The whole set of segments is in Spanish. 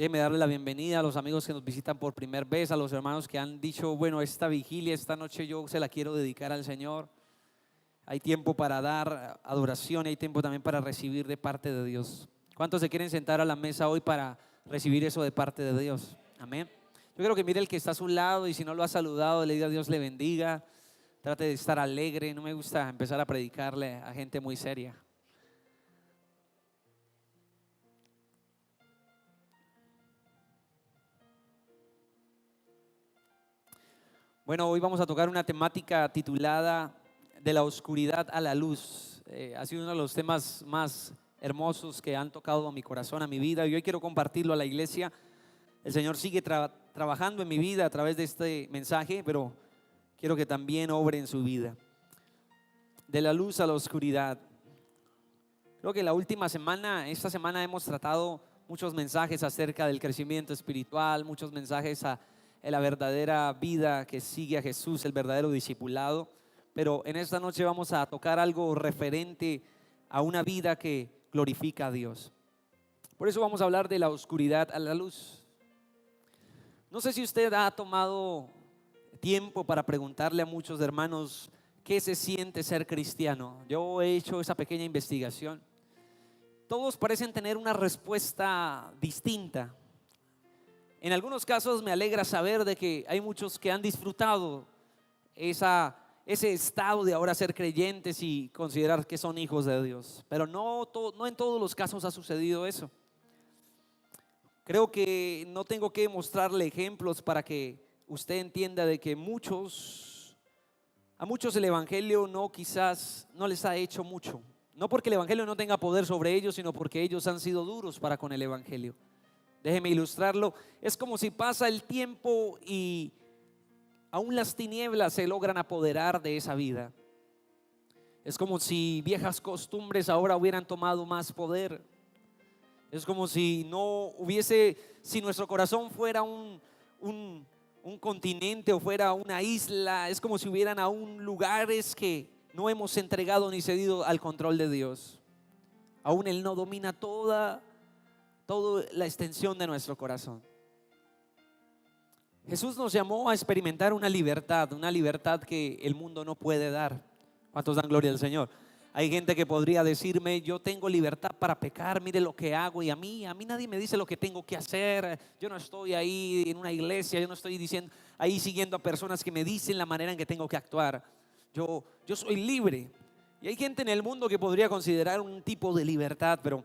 Déjeme darle la bienvenida a los amigos que nos visitan por primera vez, a los hermanos que han dicho, bueno, esta vigilia, esta noche yo se la quiero dedicar al Señor. Hay tiempo para dar adoración y hay tiempo también para recibir de parte de Dios. ¿Cuántos se quieren sentar a la mesa hoy para recibir eso de parte de Dios? Amén. Yo creo que mire el que está a su lado y si no lo ha saludado, le diga Dios le bendiga. Trate de estar alegre. No me gusta empezar a predicarle a gente muy seria. Bueno, hoy vamos a tocar una temática titulada De la oscuridad a la luz. Ha sido uno de los temas más hermosos que han tocado a mi corazón, a mi vida, y hoy quiero compartirlo a la iglesia. El Señor sigue trabajando en mi vida a través de este mensaje, pero quiero que también obre en su vida. De la luz a la oscuridad. Creo que esta semana hemos tratado muchos mensajes acerca del crecimiento espiritual, muchos mensajes a la verdadera vida que sigue a Jesús, el verdadero discipulado. Pero en esta noche vamos a tocar algo referente a una vida que glorifica a Dios. Por eso vamos a hablar de la oscuridad a la luz. No sé si usted ha tomado tiempo para preguntarle a muchos hermanos qué se siente ser cristiano. Yo he hecho esa pequeña investigación. Todos parecen tener una respuesta distinta. En algunos casos me alegra saber de que hay muchos que han disfrutado ese estado de ahora ser creyentes y considerar que son hijos de Dios. Pero no en todos los casos ha sucedido eso. Creo que no tengo que mostrarle ejemplos para que usted entienda de que a muchos el evangelio quizás no les ha hecho mucho. No porque el evangelio no tenga poder sobre ellos, sino porque ellos han sido duros para con el evangelio. Déjeme ilustrarlo. Es como si pasa el tiempo y aún las tinieblas se logran apoderar de esa vida. Es como si viejas costumbres ahora hubieran tomado más poder. Es como si si nuestro corazón fuera un continente o fuera una isla. Es como si hubieran aún lugares que no hemos entregado ni cedido al control de Dios. Aún Él no domina toda la extensión de nuestro corazón. Jesús nos llamó a experimentar una libertad que el mundo no puede dar. ¿Cuántos dan gloria al Señor? Hay gente que podría decirme, yo tengo libertad para pecar, mire lo que hago, y a mí nadie me dice lo que tengo que hacer. Yo no estoy ahí en una iglesia, yo no estoy ahí siguiendo a personas que me dicen la manera en que tengo que actuar. Yo soy libre. Y hay gente en el mundo que podría considerar un tipo de libertad, pero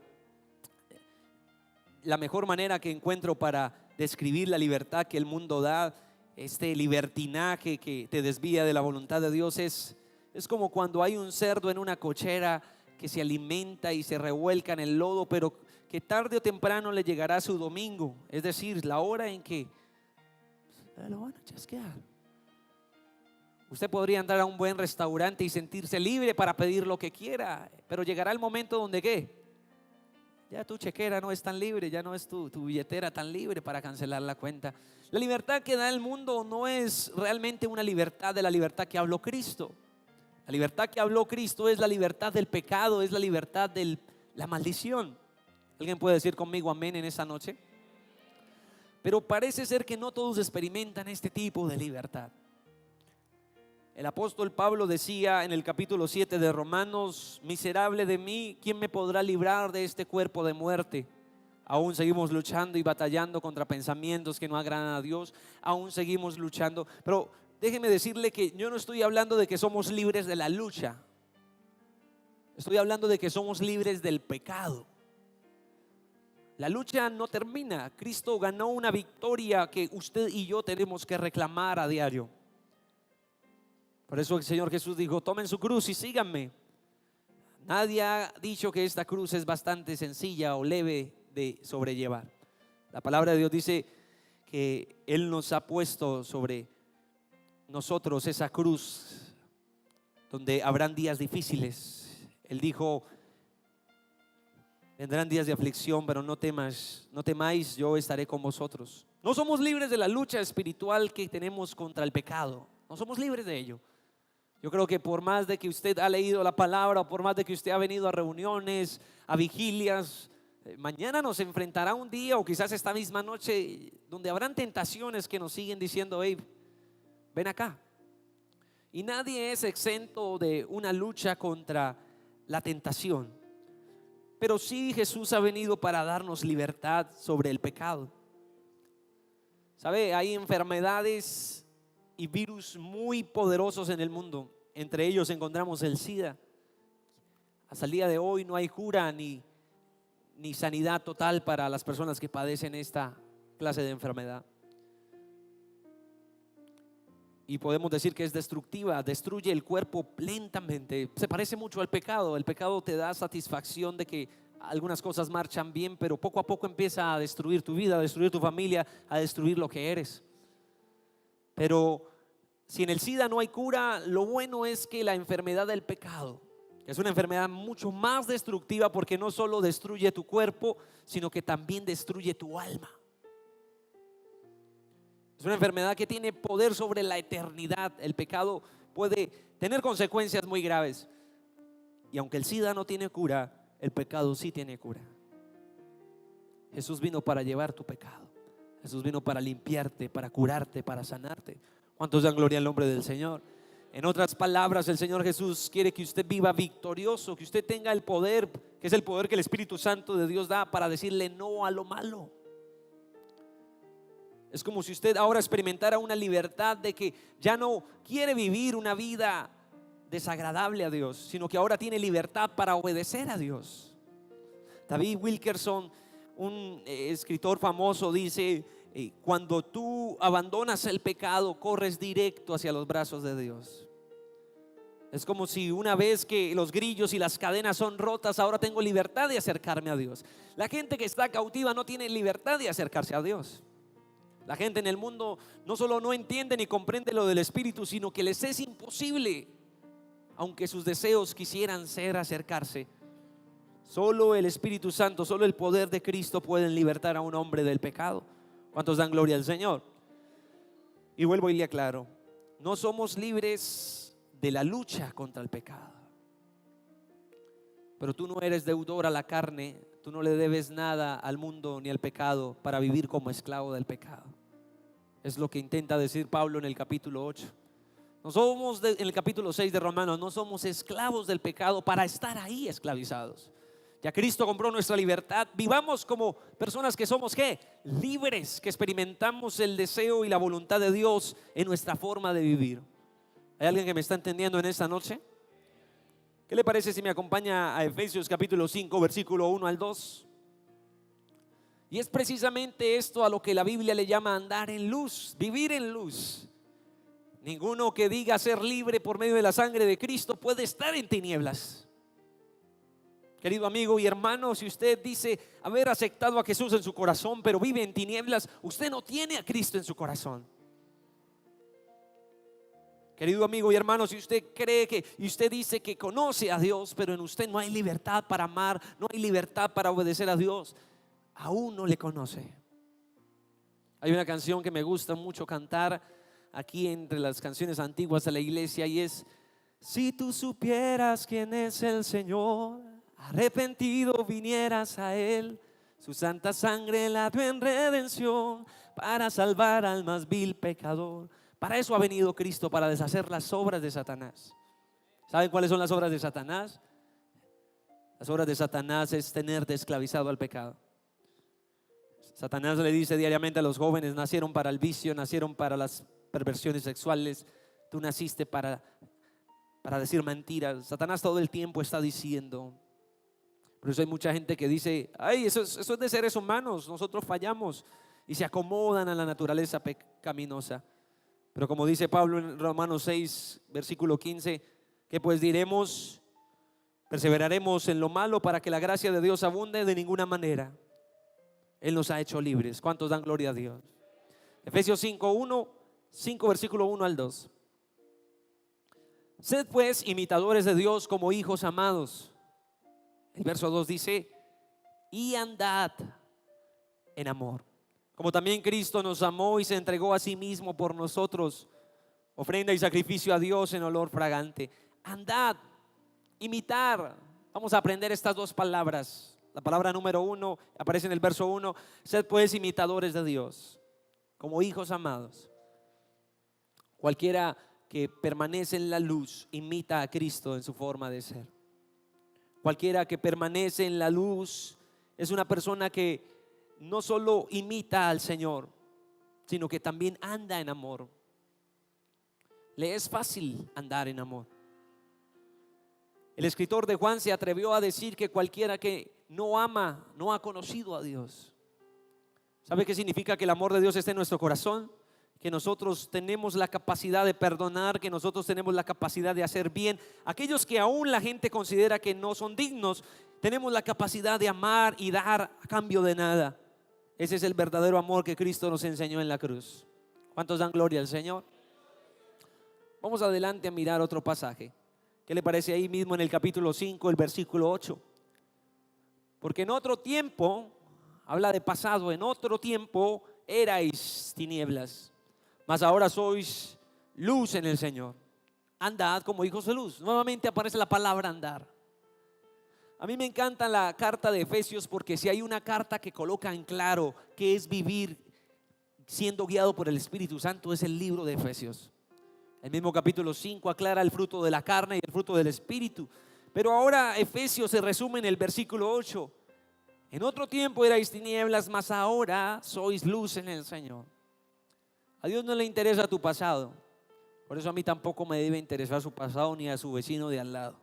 la mejor manera que encuentro para describir la libertad que el mundo da, este libertinaje que te desvía de la voluntad de Dios, es como cuando hay un cerdo en una cochera que se alimenta y se revuelca en el lodo, pero que tarde o temprano le llegará su domingo, es decir, la hora en que lo van a chasquear. Usted podría entrar a un buen restaurante y sentirse libre para pedir lo que quiera, pero llegará el momento donde ¿qué? Ya tu chequera no es tan libre, ya no es tu billetera tan libre para cancelar la cuenta. La libertad que da el mundo no es realmente una libertad de la libertad que habló Cristo. La libertad que habló Cristo es la libertad del pecado, es la libertad de la maldición. ¿Alguien puede decir conmigo amén en esta noche? Pero parece ser que no todos experimentan este tipo de libertad. El apóstol Pablo decía en el capítulo 7 de Romanos: miserable de mí, ¿quién me podrá librar de este cuerpo de muerte? Aún seguimos luchando y batallando contra pensamientos que no agradan a Dios. Aún seguimos luchando. Pero déjeme decirle que yo no estoy hablando de que somos libres de la lucha. Estoy hablando de que somos libres del pecado. La lucha no termina. Cristo ganó una victoria que usted y yo tenemos que reclamar a diario. Por eso el Señor Jesús dijo: tomen su cruz y síganme. Nadie ha dicho que esta cruz es bastante sencilla o leve de sobrellevar. La palabra de Dios dice que Él nos ha puesto sobre nosotros esa cruz donde habrán días difíciles. Él dijo: vendrán días de aflicción, pero no temáis, yo estaré con vosotros. No somos libres de la lucha espiritual que tenemos contra el pecado. No somos libres de ello. Yo creo que por más de que usted ha leído la palabra, o por más de que usted ha venido a reuniones, a vigilias, Mañana nos enfrentará un día o quizás esta misma noche donde habrán tentaciones que nos siguen diciendo: hey, ven acá. Y nadie es exento de una lucha contra la tentación. Pero sí, Jesús ha venido para darnos libertad sobre el pecado. ¿Sabe? Hay enfermedades y virus muy poderosos en el mundo. Entre ellos encontramos el SIDA. Hasta el día de hoy no hay cura ni sanidad total para las personas que padecen esta clase de enfermedad. Y podemos decir que es destructiva, destruye el cuerpo lentamente. Se parece mucho al pecado. El pecado te da satisfacción de que algunas cosas marchan bien, pero poco a poco empieza a destruir tu vida, a destruir tu familia, a destruir lo que eres. Pero si en el SIDA no hay cura, lo bueno es que la enfermedad del pecado es una enfermedad mucho más destructiva, porque no solo destruye tu cuerpo, sino que también destruye tu alma. Es una enfermedad que tiene poder sobre la eternidad. El pecado puede tener consecuencias muy graves. Y aunque el SIDA no tiene cura, el pecado sí tiene cura. Jesús vino para llevar tu pecado. Jesús vino para limpiarte, para curarte, para sanarte. ¿Cuántos dan gloria al nombre del Señor? En otras palabras, el Señor Jesús quiere que usted viva victorioso, que usted tenga el poder, que es el poder que el Espíritu Santo de Dios da para decirle no a lo malo. Es como si usted ahora experimentara una libertad de que ya no quiere vivir una vida desagradable a Dios, sino que ahora tiene libertad para obedecer a Dios. David Wilkerson, un escritor famoso, dice: cuando tú abandonas el pecado, corres directo hacia los brazos de Dios. Es como si una vez que los grillos y las cadenas son rotas, ahora tengo libertad de acercarme a Dios. La gente que está cautiva no tiene libertad de acercarse a Dios. La gente en el mundo no solo no entiende ni comprende lo del Espíritu, sino que les es imposible, aunque sus deseos quisieran ser acercarse. Solo el Espíritu Santo, solo el poder de Cristo pueden libertar a un hombre del pecado. ¿Cuántos dan gloria al Señor? Y vuelvo y le aclaro: no somos libres de la lucha contra el pecado. Pero tú no eres deudor a la carne. Tú no le debes nada al mundo ni al pecado para vivir como esclavo del pecado. Es lo que intenta decir Pablo en el capítulo 8. No somos en el capítulo 6 de Romanos, no somos esclavos del pecado para estar ahí esclavizados. Ya Cristo compró nuestra libertad. Vivamos como personas que somos ¿qué? Libres, que experimentamos el deseo y la voluntad de Dios en nuestra forma de vivir. ¿Hay alguien que me está entendiendo en esta noche? ¿Qué le parece si me acompaña a Efesios capítulo 5, versículo 1 al 2? Y es precisamente esto a lo que la Biblia le llama andar en luz, vivir en luz. Ninguno que diga ser libre por medio de la sangre de Cristo puede estar en tinieblas. Querido amigo y hermano, si usted dice haber aceptado a Jesús en su corazón, pero vive en tinieblas, usted no tiene a Cristo en su corazón. Querido amigo y hermano, si usted cree que y usted dice que conoce a Dios, pero en usted no hay libertad para amar, no hay libertad para obedecer a Dios, aún no le conoce. Hay una canción que me gusta mucho cantar aquí entre las canciones antiguas de la iglesia, y es: si tú supieras quién es el Señor, arrepentido vinieras a Él, su santa sangre la dio en redención para salvar al más vil pecador. Para eso ha venido Cristo, para deshacer las obras de Satanás. ¿Saben cuáles son las obras de Satanás? Las obras de Satanás es tenerte esclavizado al pecado. Satanás le dice diariamente a los jóvenes: nacieron para el vicio, nacieron para las perversiones sexuales, tú naciste para decir mentiras. Satanás todo el tiempo está diciendo. Por eso hay mucha gente que dice: ay, eso es de seres humanos, nosotros fallamos, y se acomodan a la naturaleza pecaminosa. Pero como dice Pablo en Romanos 6, versículo 15, ¿qué pues diremos? ¿Perseveraremos en lo malo para que la gracia de Dios abunde? De ninguna manera. Él nos ha hecho libres. ¿Cuántos dan gloria a Dios? Efesios 5 versículo 1 al 2. Sed pues imitadores de Dios como hijos amados. El verso 2 dice: y andad en amor, como también Cristo nos amó y se entregó a sí mismo por nosotros, ofrenda y sacrificio a Dios en olor fragante. Andad, imitar. Vamos a aprender estas dos palabras: La palabra número 1 aparece en el verso 1. Sed pues imitadores de Dios, como hijos amados. Cualquiera que permanece en la luz imita a Cristo en su forma de ser. Cualquiera que permanece en la luz es una persona que no solo imita al Señor, sino que también anda en amor. Le es fácil andar en amor. El escritor de Juan se atrevió a decir que cualquiera que no ama no ha conocido a Dios. ¿Sabe qué significa que el amor de Dios esté en nuestro corazón? Que nosotros tenemos la capacidad de perdonar, que nosotros tenemos la capacidad de hacer bien. Aquellos que aún la gente considera que no son dignos, tenemos la capacidad de amar y dar a cambio de nada. Ese es el verdadero amor que Cristo nos enseñó en la cruz. ¿Cuántos dan gloria al Señor? Vamos adelante a mirar otro pasaje. ¿Qué le parece ahí mismo en el capítulo 5, el versículo 8? Porque en otro tiempo, habla de pasado, en otro tiempo erais tinieblas, mas ahora sois luz en el Señor. Andad como hijos de luz. Nuevamente aparece la palabra andar. A mí me encanta la carta de Efesios, porque si hay una carta que coloca en claro qué es vivir siendo guiado por el Espíritu Santo, es el libro de Efesios. El mismo capítulo 5 aclara el fruto de la carne y el fruto del Espíritu. Pero ahora Efesios se resume en el versículo 8. En otro tiempo erais tinieblas, mas ahora sois luz en el Señor. A Dios no le interesa tu pasado. Por eso a mí tampoco me debe interesar su pasado, ni a su vecino de al lado.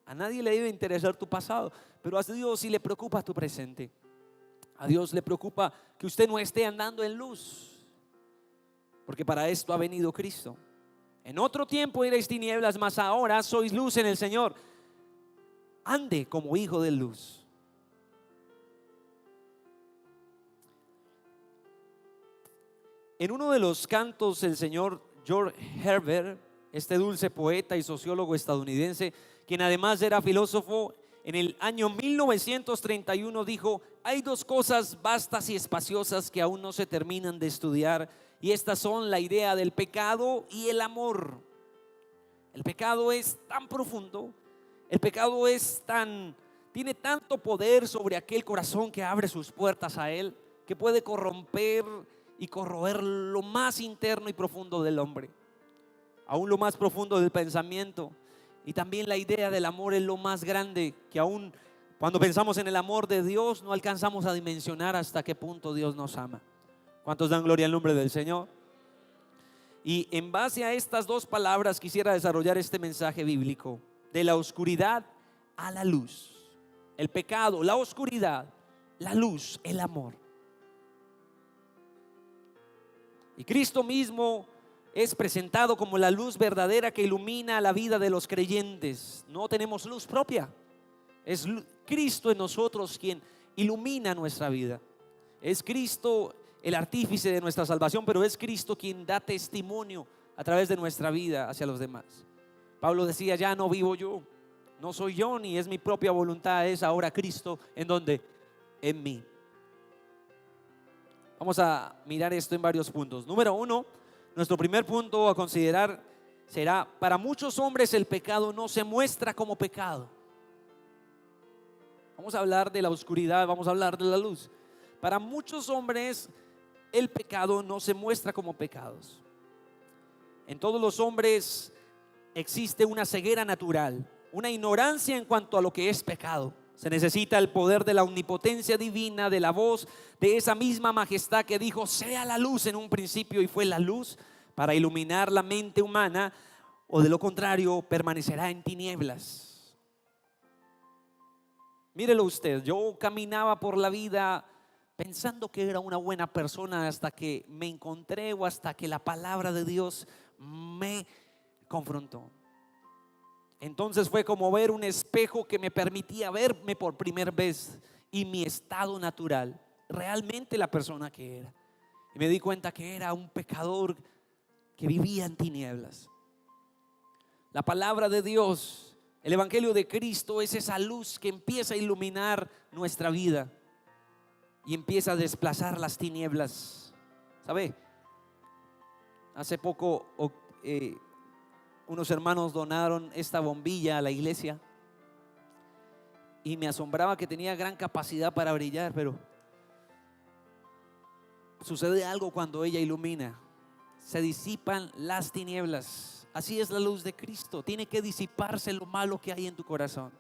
A nadie le debe interesar tu pasado, pero a Dios sí le preocupa tu presente. A Dios le preocupa que usted no esté andando en luz, porque para esto ha venido Cristo. En otro tiempo erais tinieblas, mas ahora sois luz en el Señor. Ande como hijo de luz. En uno de los cantos, el señor George Herbert, este dulce poeta y sociólogo estadounidense, quien además era filósofo, en el año 1931 dijo: hay dos cosas vastas y espaciosas que aún no se terminan de estudiar, y estas son la idea del pecado y el amor. El pecado es tan profundo, el pecado tiene tanto poder sobre aquel corazón que abre sus puertas a él, que puede corromper y corroer lo más interno y profundo del hombre, aún lo más profundo del pensamiento. Y también la idea del amor es lo más grande, que aún cuando pensamos en el amor de Dios no alcanzamos a dimensionar hasta qué punto Dios nos ama. ¿Cuántos dan gloria al nombre del Señor? Y en base a estas dos palabras quisiera desarrollar este mensaje bíblico: de la oscuridad a la luz. El pecado, la oscuridad, la luz, el amor. Y Cristo mismo es presentado como la luz verdadera que ilumina la vida de los creyentes. No tenemos luz propia. Es Cristo en nosotros quien ilumina nuestra vida. Es Cristo el artífice de nuestra salvación, pero es Cristo quien da testimonio a través de nuestra vida hacia los demás. Pablo decía: ya no vivo yo, no soy yo, ni es mi propia voluntad, es ahora Cristo. ¿En dónde? En mí. Vamos a mirar esto en varios puntos. Número 1, nuestro primer punto a considerar será: para muchos hombres el pecado no se muestra como pecado. Vamos a hablar de la oscuridad, vamos a hablar de la luz. Para muchos hombres el pecado no se muestra como pecados. En todos los hombres existe una ceguera natural, una ignorancia en cuanto a lo que es pecado. Se necesita el poder de la omnipotencia divina, de la voz de esa misma majestad que dijo: sea la luz en un principio, y fue la luz, para iluminar la mente humana, o de lo contrario permanecerá en tinieblas. Mírelo usted, yo caminaba por la vida pensando que era una buena persona hasta que me encontré, o hasta que la palabra de Dios me confrontó. Entonces fue como ver un espejo que me permitía verme por primera vez y mi estado natural, realmente la persona que era. Y me di cuenta que era un pecador que vivía en tinieblas. La palabra de Dios, el Evangelio de Cristo, es esa luz que empieza a iluminar nuestra vida y empieza a desplazar las tinieblas. ¿Sabe? Hace poco unos hermanos donaron esta bombilla a la iglesia, y me asombraba que tenía gran capacidad para brillar, pero sucede algo cuando ella ilumina. Se disipan las tinieblas. Así es la luz de Cristo. Tiene que disiparse lo malo que hay en tu corazón.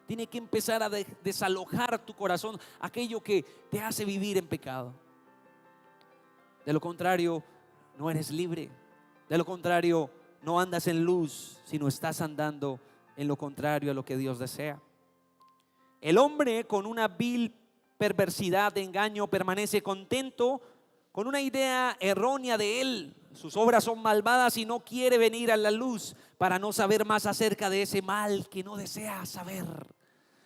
Tiene que empezar a desalojar tu corazón aquello que te hace vivir en pecado. De lo contrario, no eres libre. De lo contrario, no andas en luz, sino estás andando en lo contrario a lo que Dios desea. El hombre con una vil perversidad de engaño permanece contento con una idea errónea de él. Sus obras son malvadas y no quiere venir a la luz para no saber más acerca de ese mal que no desea saber.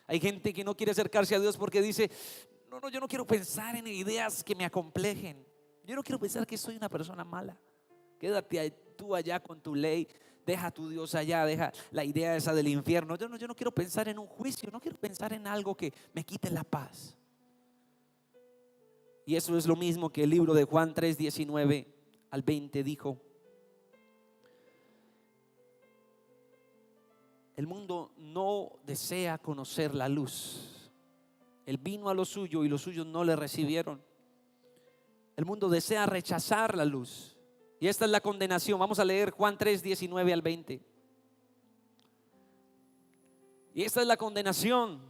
Hay gente que no quiere acercarse a Dios porque dice: no, yo no quiero pensar en ideas que me acomplejen. Yo no quiero pensar que soy una persona mala. Quédate tú allá con tu ley. Deja a tu Dios allá, deja la idea esa del infierno. Yo no quiero pensar en un juicio, no quiero pensar en algo que me quite la paz. Y eso es lo mismo que el libro de Juan 3:19 al 20 dijo. El mundo no desea conocer la luz. Él vino a lo suyo y los suyos no le recibieron. El mundo desea rechazar la luz. Y esta es la condenación. Vamos a leer Juan 3:19 al 20. Y esta es la condenación.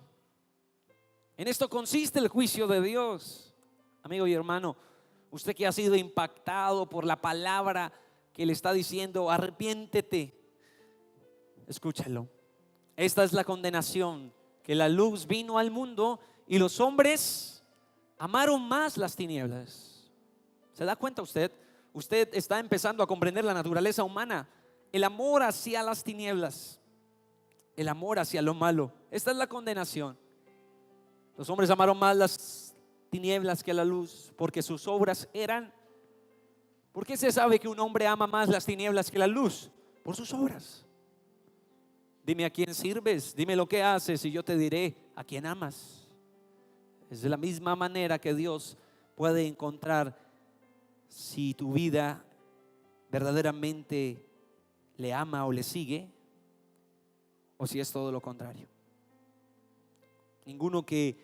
En esto consiste el juicio de Dios. Amigo y hermano, usted que ha sido impactado por la palabra que le está diciendo: arrepiéntete, escúchalo. Esta es la condenación, que la luz vino al mundo y los hombres amaron más las tinieblas. ¿Se da cuenta usted? Usted está empezando a comprender la naturaleza humana. El amor hacia las tinieblas, el amor hacia lo malo. Esta es la condenación. Los hombres amaron más las tinieblas que la luz, porque sus obras eran. ¿Por qué se sabe que un hombre ama más las tinieblas que la luz? Por sus obras. Dime a quién sirves, dime lo que haces y yo te diré a quién amas. Es de la misma manera que Dios puede encontrar si tu vida verdaderamente le ama o le sigue, o si es todo lo contrario. Ninguno que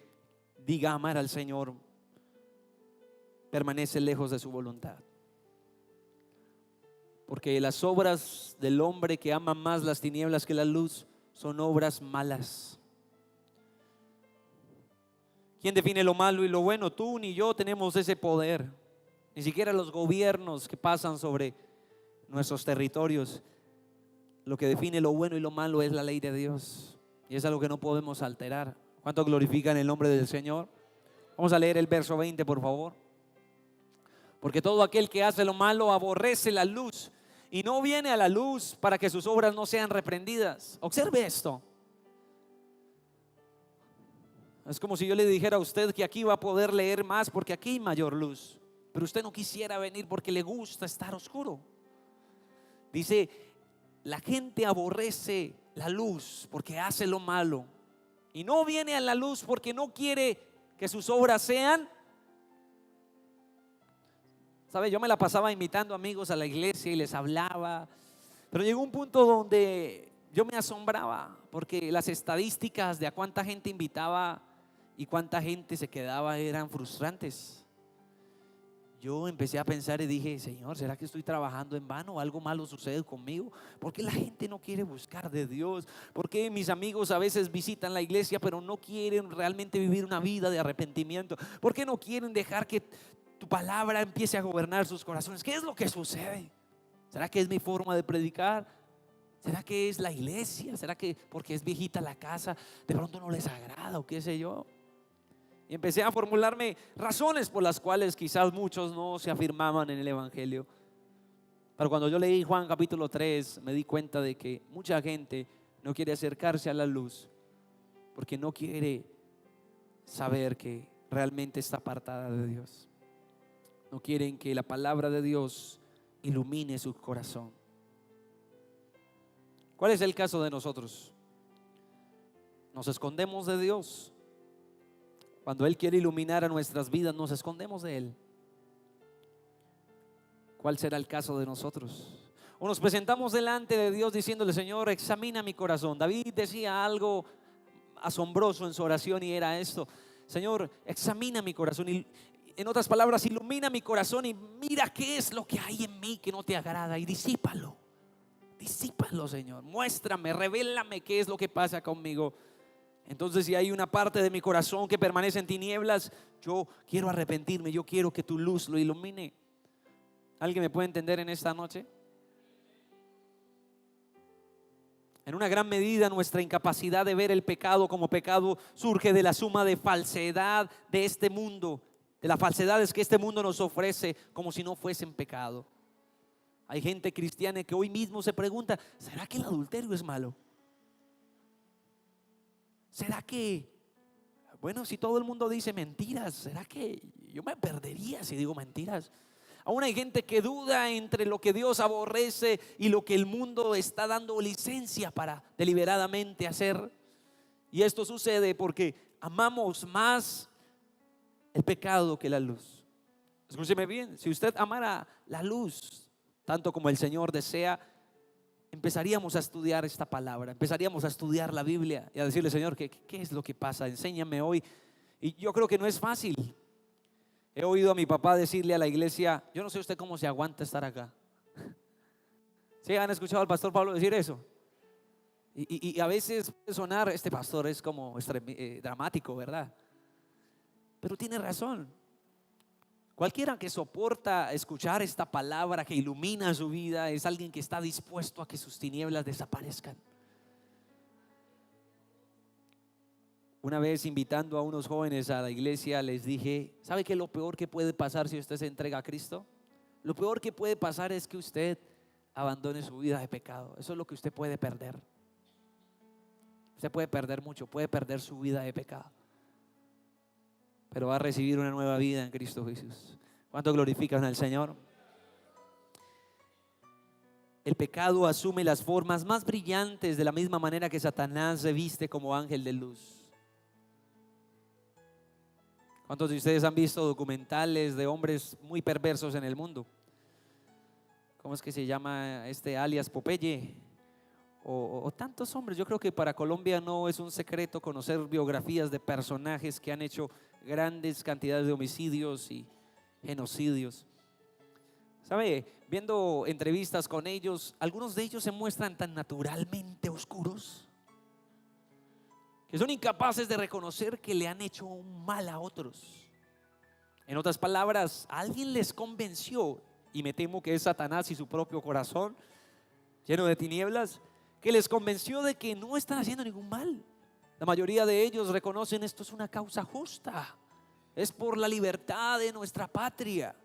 diga amar al Señor permanece lejos de su voluntad. Porque las obras del hombre que ama más las tinieblas que la luz son obras malas. ¿Quién define lo malo y lo bueno? Tú ni yo tenemos ese poder. Ni siquiera los gobiernos que pasan sobre nuestros territorios. Lo que define lo bueno y lo malo es la ley de Dios. Y es algo que no podemos alterar. ¿Cuánto glorifican el nombre del Señor? Vamos a leer el verso 20, por favor. Porque todo aquel que hace lo malo aborrece la luz y no viene a la luz para que sus obras no sean reprendidas. Observe esto. Es como si yo le dijera a usted que aquí va a poder leer más porque aquí hay mayor luz, pero usted no quisiera venir porque le gusta estar oscuro. Dice: la gente aborrece la luz porque hace lo malo y no viene a la luz porque no quiere que sus obras sean. ¿Sabe? Yo me la pasaba invitando amigos a la iglesia y les hablaba, pero llegó un punto donde yo me asombraba porque las estadísticas de a cuánta gente invitaba y cuánta gente se quedaba eran frustrantes. Yo empecé a pensar y dije: Señor, ¿será que estoy trabajando en vano? ¿Algo malo sucede conmigo? ¿Por qué la gente no quiere buscar de Dios? ¿Por qué mis amigos a veces visitan la iglesia pero no quieren realmente vivir una vida de arrepentimiento? ¿Por qué no quieren dejar que tu palabra empiece a gobernar sus corazones? ¿Qué es lo que sucede? ¿Será que es mi forma de predicar? ¿Será que es la iglesia? ¿Será que porque es viejita la casa de pronto no les agrada o qué sé yo? Y empecé a formularme razones por las cuales quizás muchos no se afirmaban en el evangelio. Pero cuando yo leí Juan capítulo 3 me di cuenta de que mucha gente no quiere acercarse a la luz porque no quiere saber que realmente está apartada de Dios. No quieren que la palabra de Dios ilumine su corazón. ¿Cuál es el caso de nosotros? Nos escondemos de Dios. Cuando Él quiere iluminar a nuestras vidas, nos escondemos de Él. ¿Cuál será el caso de nosotros? O nos presentamos delante de Dios diciéndole: Señor, examina mi corazón. David decía algo asombroso en su oración y era esto: Señor, examina mi corazón y, en otras palabras, ilumina mi corazón y mira qué es lo que hay en mí que no te agrada y disípalo. Disípalo, Señor. Muéstrame, revélame qué es lo que pasa conmigo. Entonces, si hay una parte de mi corazón que permanece en tinieblas, yo quiero arrepentirme, yo quiero que tu luz lo ilumine. ¿Alguien me puede entender en esta noche? En una gran medida nuestra incapacidad de ver el pecado como pecado surge de la suma de falsedad de este mundo, de las falsedades que este mundo nos ofrece como si no fuesen pecado. Hay gente cristiana que hoy mismo se pregunta: ¿será que el adulterio es malo? ¿Será que, bueno, si todo el mundo dice mentiras, ¿será que yo me perdería si digo mentiras? Aún hay gente que duda entre lo que Dios aborrece y lo que el mundo está dando licencia para deliberadamente hacer. Y esto sucede porque amamos más el pecado que la luz. Escúcheme bien: si usted amara la luz tanto como el Señor desea, empezaríamos a estudiar esta palabra, empezaríamos a estudiar la Biblia y a decirle: Señor, ¿qué es lo que pasa? Enséñame hoy. Y yo creo que no es fácil. He oído a mi papá decirle a la iglesia: yo no sé usted cómo se aguanta estar acá. ¿Sí han escuchado al pastor Pablo decir eso? Y a veces puede sonar: este pastor es como dramático, ¿verdad? Pero tiene razón. Cualquiera que soporta escuchar esta palabra que ilumina su vida es alguien que está dispuesto a que sus tinieblas desaparezcan. Una vez, invitando a unos jóvenes a la iglesia, les dije: ¿sabe qué es lo peor que puede pasar si usted se entrega a Cristo? Lo peor que puede pasar es que usted abandone su vida de pecado. Eso es lo que usted puede perder. Usted puede perder mucho, puede perder su vida de pecado, pero va a recibir una nueva vida en Cristo Jesús. ¿Cuánto glorifican al Señor? El pecado asume las formas más brillantes de la misma manera que Satanás se viste como ángel de luz. ¿Cuántos de ustedes han visto documentales de hombres muy perversos en el mundo? ¿Cómo es que se llama este alias Popeye? O tantos hombres. Yo creo que para Colombia no es un secreto conocer biografías de personajes que han hecho grandes cantidades de homicidios y genocidios. ¿Sabe? Viendo entrevistas con ellos, algunos de ellos se muestran tan naturalmente oscuros que son incapaces de reconocer que le han hecho un mal a otros. En otras palabras, alguien les convenció, y me temo que es Satanás y su propio corazón lleno de tinieblas, que les convenció de que no están haciendo ningún mal. La mayoría de ellos reconocen: esto es una causa justa, es por la libertad de nuestra patria.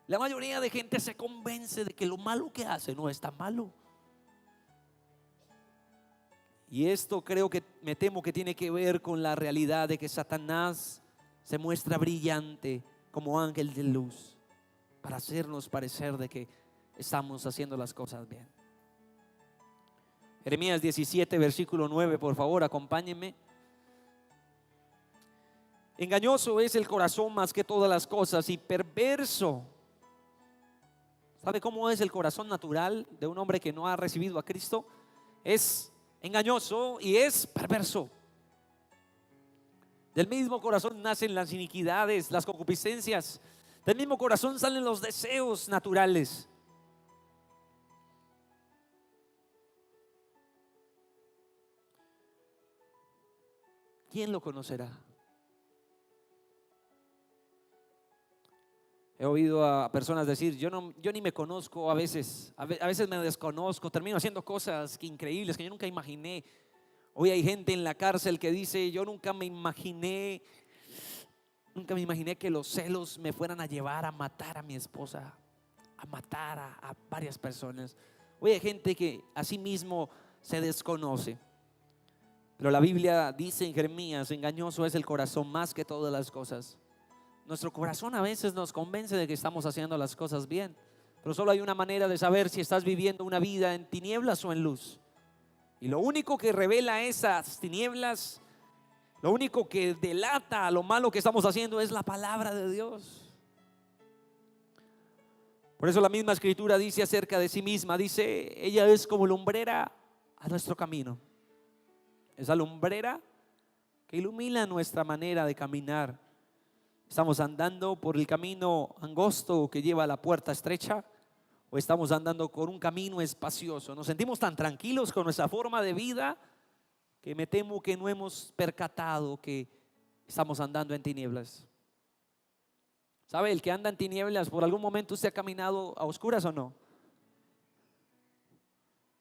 La mayoría de gente se convence de que lo malo que hace no es tan malo. Y esto creo que, me temo que tiene que ver con la realidad de que Satanás se muestra brillante como ángel de luz para hacernos parecer de que estamos haciendo las cosas bien. Jeremías 17, versículo 9, por favor, acompáñenme. Engañoso es el corazón más que todas las cosas y perverso. ¿Sabe cómo es el corazón natural de un hombre que no ha recibido a Cristo? Es engañoso y es perverso. Del mismo corazón nacen las iniquidades, las concupiscencias. Del mismo corazón salen los deseos naturales. ¿Quién lo conocerá? He oído a personas decir: yo ni me conozco a veces me desconozco, termino haciendo cosas increíbles que yo nunca imaginé. Hoy hay gente en la cárcel que dice: yo nunca me imaginé que los celos me fueran a llevar a matar a mi esposa, a matar a varias personas. Hoy hay gente que a sí mismo se desconoce. Pero la Biblia dice en Jeremías: engañoso es el corazón más que todas las cosas. Nuestro corazón a veces nos convence de que estamos haciendo las cosas bien, pero solo hay una manera de saber si estás viviendo una vida en tinieblas o en luz. Y lo único que revela esas tinieblas, lo único que delata lo malo que estamos haciendo, es la palabra de Dios. Por eso la misma escritura dice acerca de sí misma, dice: ella es como lumbrera a nuestro camino. Esa lumbrera que ilumina nuestra manera de caminar. ¿Estamos andando por el camino angosto que lleva a la puerta estrecha? ¿O estamos andando por un camino espacioso? Nos sentimos tan tranquilos con nuestra forma de vida que me temo que no hemos percatado que estamos andando en tinieblas. ¿Sabe? El que anda en tinieblas, ¿por algún momento usted ha caminado a oscuras o no?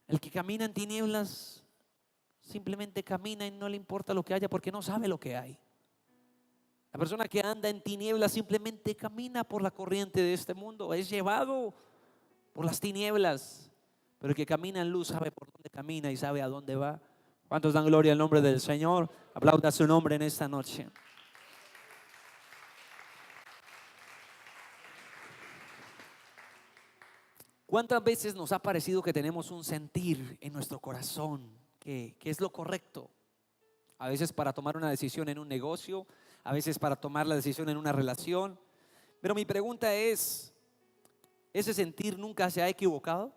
El que camina en tinieblas simplemente camina y no le importa lo que haya porque no sabe lo que hay. La persona que anda en tinieblas simplemente camina por la corriente de este mundo, es llevado por las tinieblas. Pero el que camina en luz sabe por dónde camina y sabe a dónde va. ¿Cuántos dan gloria al nombre del Señor? Aplauda su nombre en esta noche. ¿Cuántas veces nos ha parecido que tenemos un sentir en nuestro corazón que es lo correcto? A veces para tomar una decisión en un negocio, a veces para tomar la decisión en una relación. Pero mi pregunta es, ¿ese sentir nunca se ha equivocado?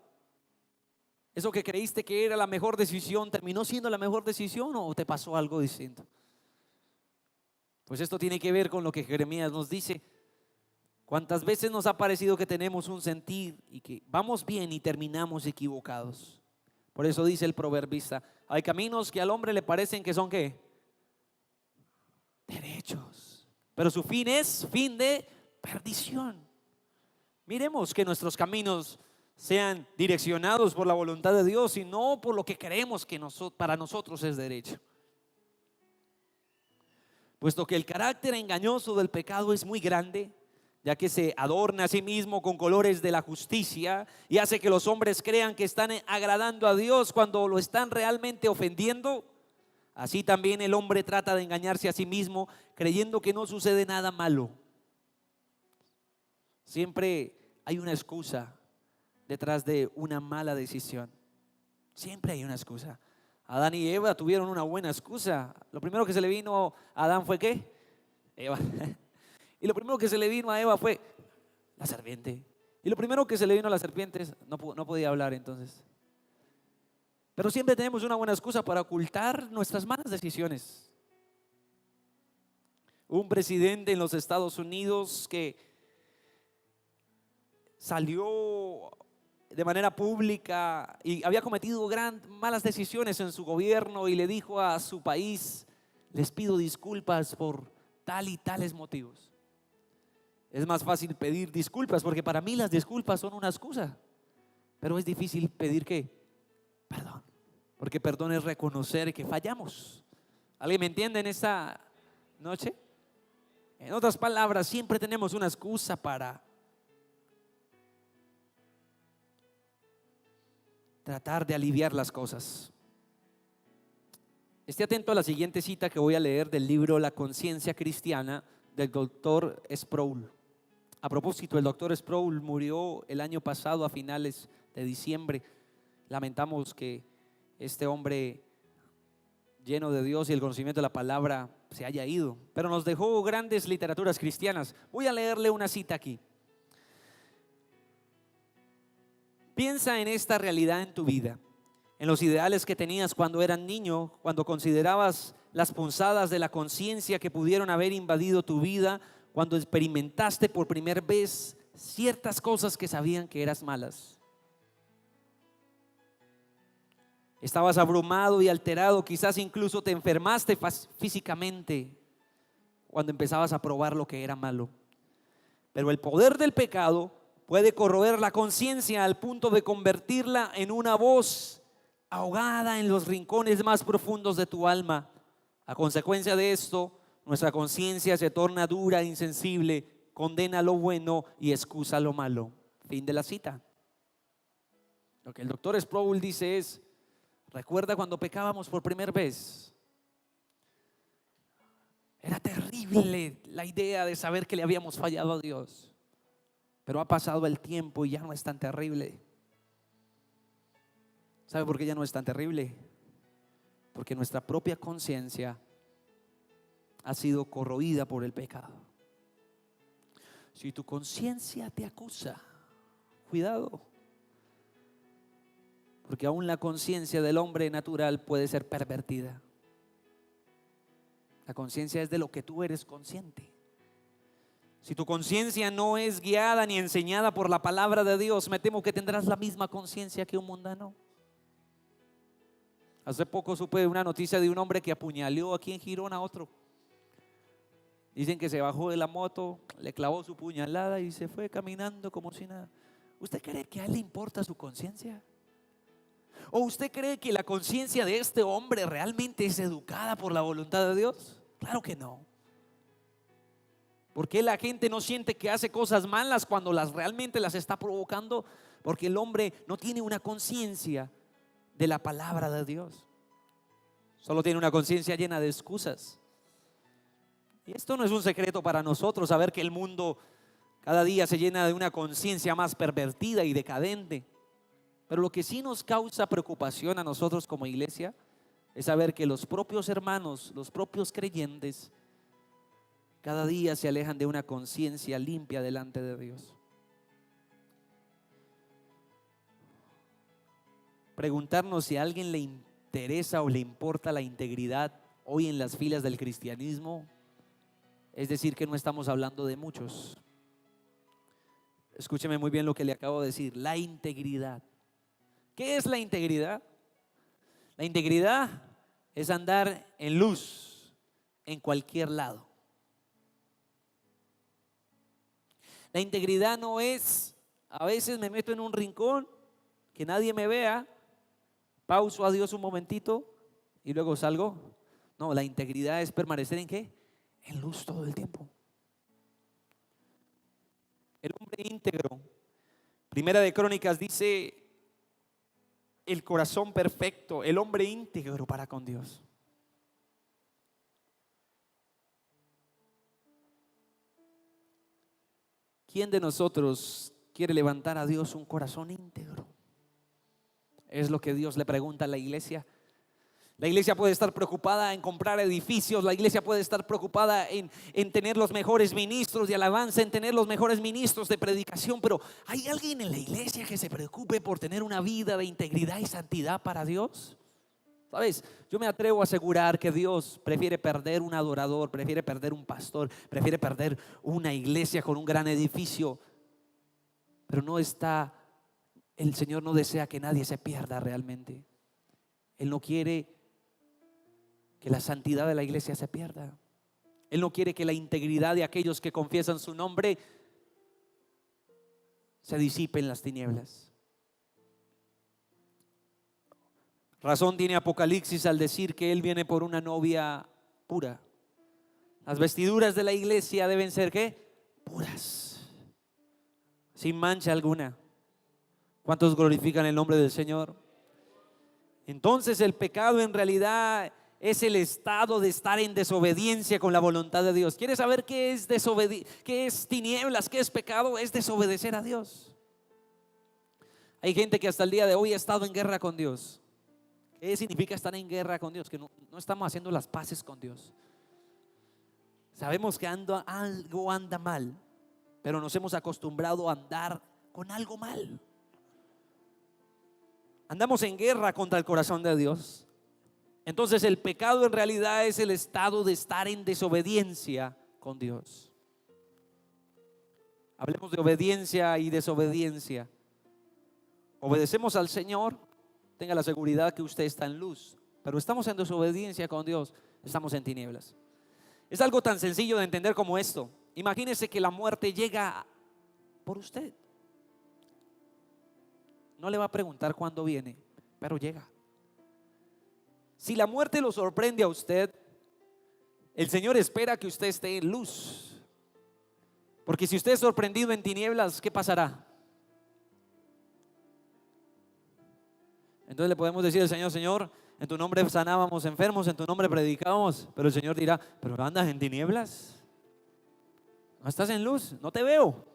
¿Eso que creíste que era la mejor decisión terminó siendo la mejor decisión o te pasó algo distinto? Pues esto tiene que ver con lo que Jeremías nos dice. ¿Cuántas veces nos ha parecido que tenemos un sentir y que vamos bien y terminamos equivocados? Por eso dice el proverbista, hay caminos que al hombre le parecen que son ¿qué? Derechos, pero su fin es fin de perdición. Miremos que nuestros caminos sean direccionados por la voluntad de Dios y no por lo que creemos que para nosotros es derecho. Puesto que el carácter engañoso del pecado es muy grande, ya que se adorna a sí mismo con colores de la justicia y hace que los hombres crean que están agradando a Dios cuando lo están realmente ofendiendo. Así también el hombre trata de engañarse a sí mismo creyendo que no sucede nada malo. Siempre hay una excusa detrás de una mala decisión. Siempre hay una excusa. Adán y Eva tuvieron una buena excusa. Lo primero que se le vino a Adán fue ¿qué? Eva. Y lo primero que se le vino a Eva fue la serpiente. Y lo primero que se le vino a la serpiente no podía hablar entonces. Pero siempre tenemos una buena excusa para ocultar nuestras malas decisiones. Un presidente en los Estados Unidos que salió de manera pública y había cometido malas decisiones en su gobierno y le dijo a su país: les pido disculpas por tal y tales motivos. Es más fácil pedir disculpas porque para mí las disculpas son una excusa, pero es difícil pedir ¿qué? Perdón, porque perdón es reconocer que fallamos. ¿Alguien me entiende en esta noche? En otras palabras, siempre tenemos una excusa para tratar de aliviar las cosas. Esté atento a la siguiente cita que voy a leer del libro La conciencia cristiana del doctor Sproul. A propósito, el doctor Sproul murió el año pasado a finales de diciembre. Lamentamos que este hombre lleno de Dios y el conocimiento de la palabra se haya ido, pero nos dejó grandes literaturas cristianas. Voy a leerle una cita aquí. Piensa en esta realidad en tu vida, en los ideales que tenías cuando eras niño, cuando considerabas las punzadas de la conciencia que pudieron haber invadido tu vida, cuando experimentaste por primera vez ciertas cosas que sabían que eras malas. Estabas abrumado y alterado, quizás incluso te enfermaste físicamente cuando empezabas a probar lo que era malo. Pero el poder del pecado puede corroer la conciencia al punto de convertirla en una voz ahogada en los rincones más profundos de tu alma. A consecuencia de esto, nuestra conciencia se torna dura e insensible, condena lo bueno y excusa lo malo. Fin de la cita. Lo que el doctor Sproul dice es: recuerda cuando pecábamos por primera vez. Era terrible la idea de saber que le habíamos fallado a Dios. Pero ha pasado el tiempo y ya no es tan terrible. ¿Sabe por qué ya no es tan terrible? Porque nuestra propia conciencia ha sido corroída por el pecado. Si tu conciencia te acusa, cuidado, porque aún la conciencia del hombre natural puede ser pervertida. La conciencia es de lo que tú eres consciente. Si tu conciencia no es guiada ni enseñada por la palabra de Dios, me temo que tendrás la misma conciencia que un mundano. Hace poco supe una noticia de un hombre que apuñaleó aquí en Girón a otro. Dicen que se bajó de la moto, le clavó su puñalada y se fue caminando como si nada. ¿Usted cree que a él le importa su conciencia? ¿O usted cree que la conciencia de este hombre realmente es educada por la voluntad de Dios? Claro que no. ¿Por qué la gente no siente que hace cosas malas cuando realmente las está provocando? Porque el hombre no tiene una conciencia de la palabra de Dios. Solo tiene una conciencia llena de excusas. Y esto no es un secreto para nosotros, saber que el mundo cada día se llena de una conciencia más pervertida y decadente. Pero lo que sí nos causa preocupación a nosotros como iglesia es saber que los propios hermanos, los propios creyentes, cada día se alejan de una conciencia limpia delante de Dios. Preguntarnos si a alguien le interesa o le importa la integridad hoy en las filas del cristianismo, es decir, que no estamos hablando de muchos. Escúcheme muy bien lo que le acabo de decir, la integridad. ¿Qué es la integridad? La integridad es andar en luz en cualquier lado. La integridad no es, a veces me meto en un rincón, que nadie me vea, pauso a Dios un momentito y luego salgo. No, la integridad es permanecer ¿en qué? En luz todo el tiempo. El hombre íntegro, Primera de Crónicas dice, el corazón perfecto, el hombre íntegro para con Dios. ¿Quién de nosotros quiere levantar a Dios un corazón íntegro? Es lo que Dios le pregunta a la iglesia. La iglesia puede estar preocupada en comprar edificios, la iglesia puede estar preocupada en tener los mejores ministros de alabanza, en tener los mejores ministros de predicación, pero ¿hay alguien en la iglesia que se preocupe por tener una vida de integridad y santidad para Dios? ¿Sabes? Yo me atrevo a asegurar que Dios prefiere perder un adorador, prefiere perder un pastor, prefiere perder una iglesia con un gran edificio, pero el Señor no desea que nadie se pierda realmente. Él no quiere que la santidad de la iglesia se pierda. Él no quiere que la integridad de aquellos que confiesan su nombre se disipe en las tinieblas. Razón tiene Apocalipsis al decir que Él viene por una novia pura. Las vestiduras de la iglesia deben ser ¿qué? Puras, sin mancha alguna. ¿Cuántos glorifican el nombre del Señor? Entonces el pecado en realidad es el estado de estar en desobediencia con la voluntad de Dios. ¿Quieres saber qué es qué es tinieblas, qué es pecado? Es desobedecer a Dios. Hay gente que hasta el día de hoy ha estado en guerra con Dios. ¿Qué significa estar en guerra con Dios? Que no estamos haciendo las paces con Dios. Sabemos que algo anda mal, pero nos hemos acostumbrado a andar con algo mal. Andamos en guerra contra el corazón de Dios. Entonces el pecado en realidad es el estado de estar en desobediencia con Dios. Hablemos de obediencia y desobediencia. Obedecemos al Señor, tenga la seguridad que usted está en luz, pero estamos en desobediencia con Dios, estamos en tinieblas. Es algo tan sencillo de entender como esto. Imagínese que la muerte llega por usted. No le va a preguntar cuándo viene, pero llega. Si la muerte lo sorprende a usted, el Señor espera que usted esté en luz. Porque si usted es sorprendido en tinieblas, ¿qué pasará? Entonces le podemos decir al Señor: Señor, en tu nombre sanábamos enfermos, en tu nombre predicábamos. Pero el Señor dirá: pero andas en tinieblas, no estás en luz, no te veo,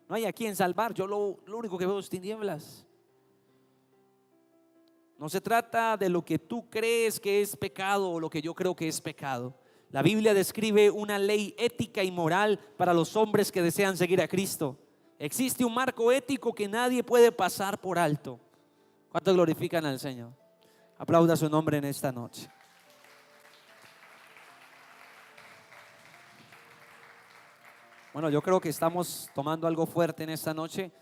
no hay a quien salvar. Yo lo único que veo es tinieblas. No se trata de lo que tú crees que es pecado o lo que yo creo que es pecado. La Biblia describe una ley ética y moral para los hombres que desean seguir a Cristo. Existe un marco ético que nadie puede pasar por alto. ¿Cuántos glorifican al Señor? Aplauda su nombre en esta noche. Bueno, yo creo que estamos tomando algo fuerte en esta noche.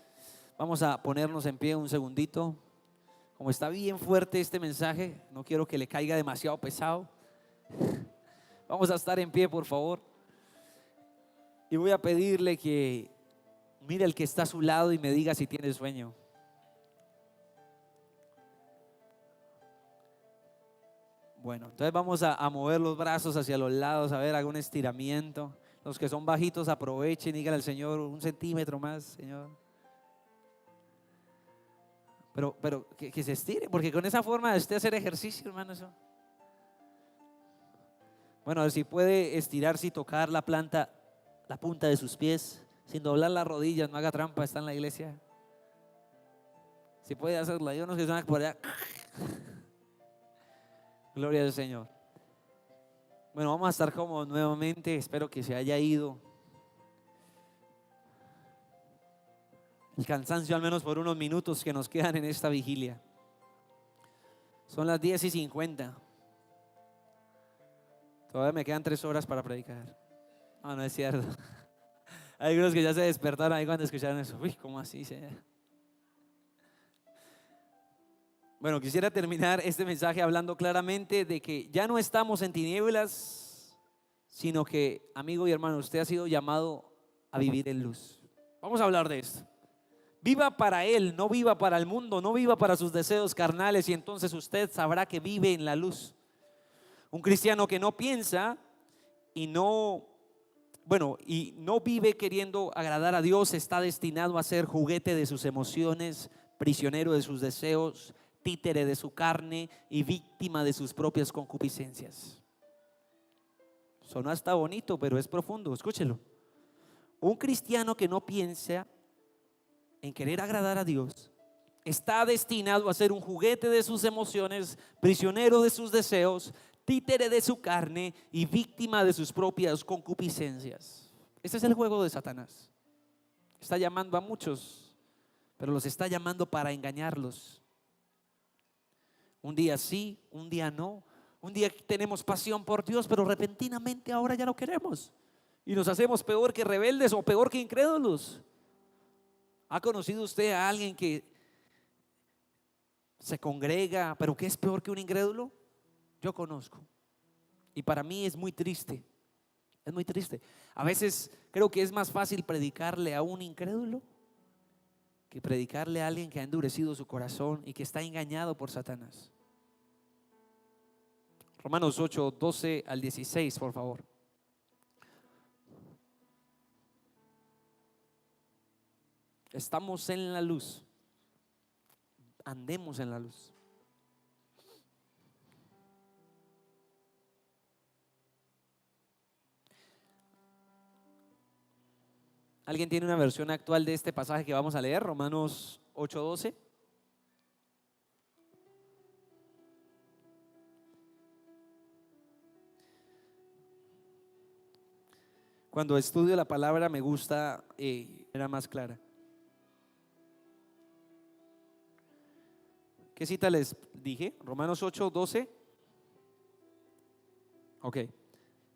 Vamos a ponernos en pie un segundito. Como está bien fuerte este mensaje, no quiero que le caiga demasiado pesado. Vamos a estar en pie, por favor. Y voy a pedirle que mire el que está a su lado y me diga si tiene sueño. Bueno, entonces vamos a mover los brazos hacia los lados, a ver, haga un estiramiento. Los que son bajitos aprovechen, díganle al Señor 1 centímetro más, Señor. Pero que se estire, porque con esa forma de usted hacer ejercicio, hermano, eso. Bueno, a ver si puede estirarse y tocar la punta de sus pies, sin doblar las rodillas, no haga trampa, está en la iglesia. Si puede hacerlo, hay unos que están por allá. Gloria al Señor. Bueno, vamos a estar cómodos nuevamente. Espero que se haya ido el cansancio, al menos por unos minutos que nos quedan en esta vigilia. Son las 10:50. Todavía me quedan 3 horas para predicar. No, no es cierto. Hay algunos que ya se despertaron ahí cuando escucharon eso. Uy, ¿cómo así? Bueno, quisiera terminar este mensaje hablando claramente de que ya no estamos en tinieblas, sino que, amigo y hermano, usted ha sido llamado a vivir en luz. Vamos a hablar de esto. Viva para Él, no viva para el mundo, no viva para sus deseos carnales, y entonces usted sabrá que vive en la luz. Un cristiano que no piensa y no vive queriendo agradar a Dios está destinado a ser juguete de sus emociones, prisionero de sus deseos, títere de su carne y víctima de sus propias concupiscencias. Sonó hasta bonito, pero es profundo, escúchelo. Un cristiano que no piensa en querer agradar a Dios está destinado a ser un juguete de sus emociones, prisionero de sus deseos, títere de su carne y víctima de sus propias concupiscencias. Este es el juego de Satanás. Está llamando a muchos, pero los está llamando para engañarlos. Un día sí, un día no. Un día tenemos pasión por Dios, pero repentinamente ahora ya no queremos. Y nos hacemos peor que rebeldes o peor que incrédulos. ¿Ha conocido usted a alguien que se congrega, pero que es peor que un incrédulo? Yo conozco. Y para mí es muy triste. Es muy triste. A veces creo que es más fácil predicarle a un incrédulo que predicarle a alguien que ha endurecido su corazón y que está engañado por Satanás. Romanos 8:12-16, por favor. Estamos en la luz. Andemos en la luz. ¿Alguien tiene una versión actual de este pasaje que vamos a leer? Romanos 8:12. Cuando estudio la palabra me gusta, era más clara. ¿Qué cita les dije? Romanos 8:12. Ok.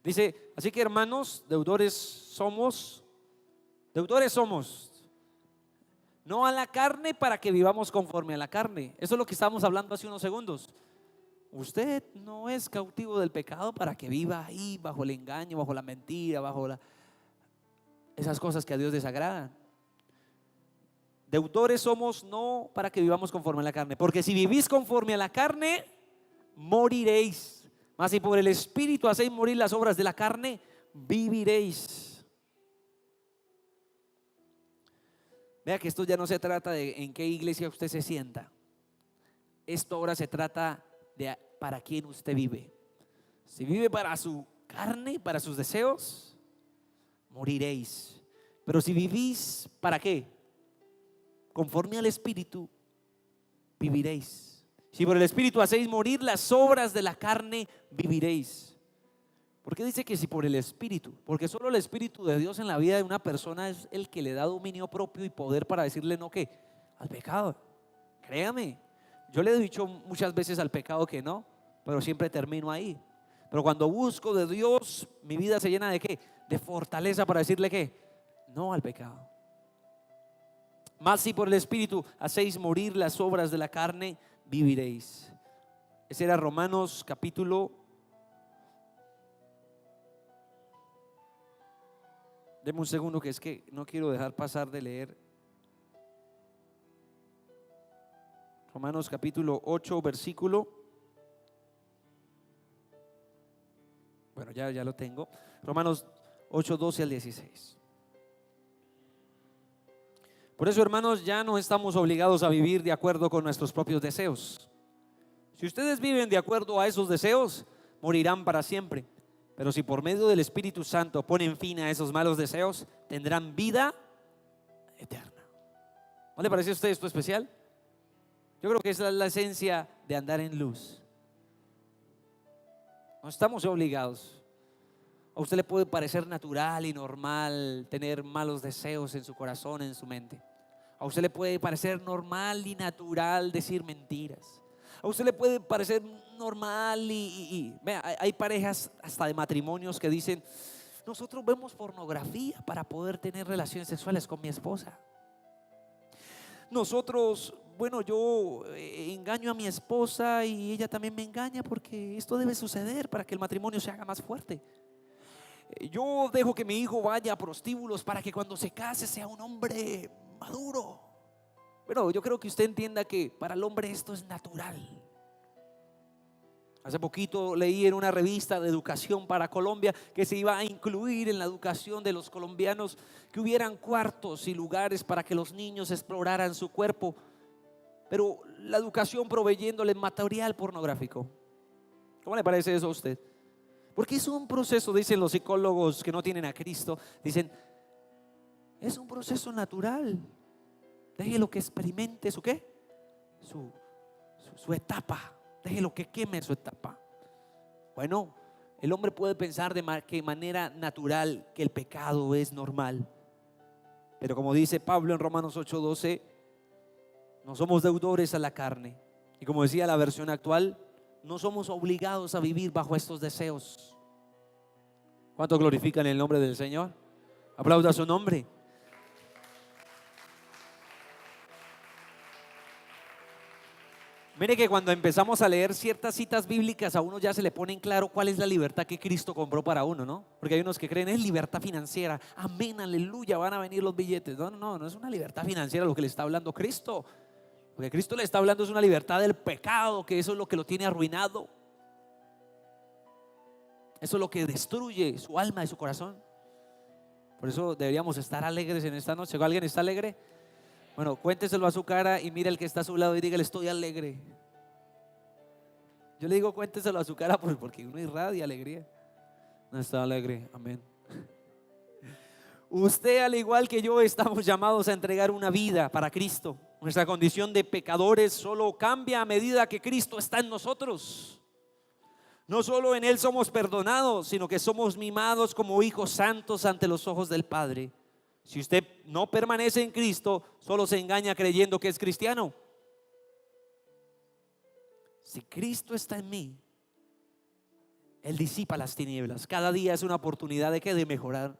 Dice, así que hermanos, deudores somos, no a la carne para que vivamos conforme a la carne. Eso es lo que estábamos hablando hace unos segundos. Usted no es cautivo del pecado para que viva ahí bajo el engaño, bajo la mentira, esas cosas que a Dios desagradan. Deudores somos no para que vivamos conforme a la carne, porque si vivís conforme a la carne, moriréis. Mas si por el Espíritu hacéis morir las obras de la carne, viviréis. Vea que esto ya no se trata de en qué iglesia usted se sienta. Esto ahora se trata de para quién usted vive. Si vive para su carne, para sus deseos, moriréis. Pero si vivís, ¿para qué? Conforme al Espíritu, viviréis. Si por el Espíritu hacéis morir las obras de la carne, viviréis. ¿Por qué dice que si por el Espíritu? Porque solo el Espíritu de Dios en la vida de una persona es el que le da dominio propio y poder para decirle no ¿qué? Al pecado. Créame, yo le he dicho muchas veces al pecado que no, pero siempre termino ahí. Pero cuando busco de Dios, mi vida se llena de ¿qué? De fortaleza para decirle ¿qué? no al pecado. Mas si por el Espíritu hacéis morir las obras de la carne, viviréis. Ese era Romanos capítulo. Deme un segundo, que es que no quiero dejar pasar de leer. Romanos capítulo 8, versículo. Bueno, ya lo tengo. Romanos 8, 12 al 16. Por eso, hermanos, ya no estamos obligados a vivir de acuerdo con nuestros propios deseos. Si ustedes viven de acuerdo a esos deseos, morirán para siempre. Pero si por medio del Espíritu Santo ponen fin a esos malos deseos, tendrán vida eterna. ¿No le parece a usted esto especial? Yo creo que esa es la esencia de andar en luz. No estamos obligados. A usted le puede parecer natural y normal tener malos deseos en su corazón, en su mente. A usted le puede parecer normal y natural decir mentiras. A usted le puede parecer normal vea, hay parejas hasta de matrimonios que dicen: nosotros vemos pornografía para poder tener relaciones sexuales con mi esposa. Nosotros, bueno, yo engaño a mi esposa y ella también me engaña, porque esto debe suceder para que el matrimonio se haga más fuerte. Yo dejo que mi hijo vaya a prostíbulos para que cuando se case sea un hombre maduro. Bueno, yo creo que usted entienda que para el hombre esto es natural. Hace poquito leí en una revista de educación para Colombia que se iba a incluir en la educación de los colombianos que hubieran cuartos y lugares para que los niños exploraran su cuerpo, pero la educación proveyéndole material pornográfico. ¿Cómo le parece eso a usted? Porque es un proceso, dicen los psicólogos que no tienen a Cristo, dicen, es un proceso natural. Déjelo que experimente su ¿qué? Su etapa. Déjelo que queme su etapa. Bueno, el hombre puede pensar de manera natural que el pecado es normal. Pero como dice Pablo en Romanos 8:12, no somos deudores a la carne. Y como decía la versión actual, no somos obligados a vivir bajo estos deseos. ¿Cuánto glorifican el nombre del Señor? Aplauda su nombre. Mire que cuando empezamos a leer ciertas citas bíblicas, a uno ya se le pone en claro cuál es la libertad que Cristo compró para uno, ¿no? Porque hay unos que creen es libertad financiera. Amén, aleluya, van a venir los billetes. No es una libertad financiera lo que le está hablando Cristo. Lo que Cristo le está hablando es una libertad del pecado, que eso es lo que lo tiene arruinado. Eso es lo que destruye su alma y su corazón. Por eso deberíamos estar alegres en esta noche. ¿Alguien está alegre? Bueno, cuénteselo a su cara y mire al que está a su lado y dígale: estoy alegre. Yo le digo cuénteselo a su cara porque uno irradia alegría. No está alegre, amén. Usted, al igual que yo, estamos llamados a entregar una vida para Cristo. Nuestra condición de pecadores solo cambia a medida que Cristo está en nosotros. No solo en Él somos perdonados, sino que somos mimados como hijos santos ante los ojos del Padre. Si usted no permanece en Cristo, solo se engaña creyendo que es cristiano. Si Cristo está en mí, Él disipa las tinieblas. Cada día es una oportunidad de mejorar.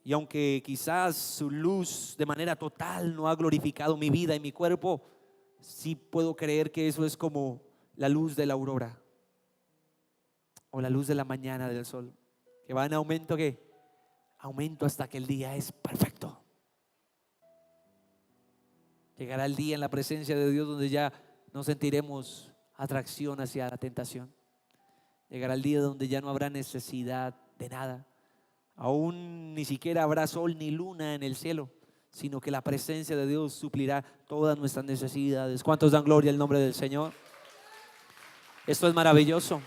Y aunque quizás su luz de manera total no ha glorificado mi vida y mi cuerpo, sí puedo creer que eso es como la luz de la aurora o la luz de la mañana del sol, que va en aumento, ¿qué? Aumento hasta que el día es perfecto. Llegará el día en la presencia de Dios donde ya no sentiremos atracción hacia la tentación. Llegará el día donde ya no habrá necesidad de nada. Aún ni siquiera habrá sol ni luna en el cielo, sino que la presencia de Dios suplirá todas nuestras necesidades. ¿Cuántos dan gloria al nombre del Señor? Esto es maravilloso.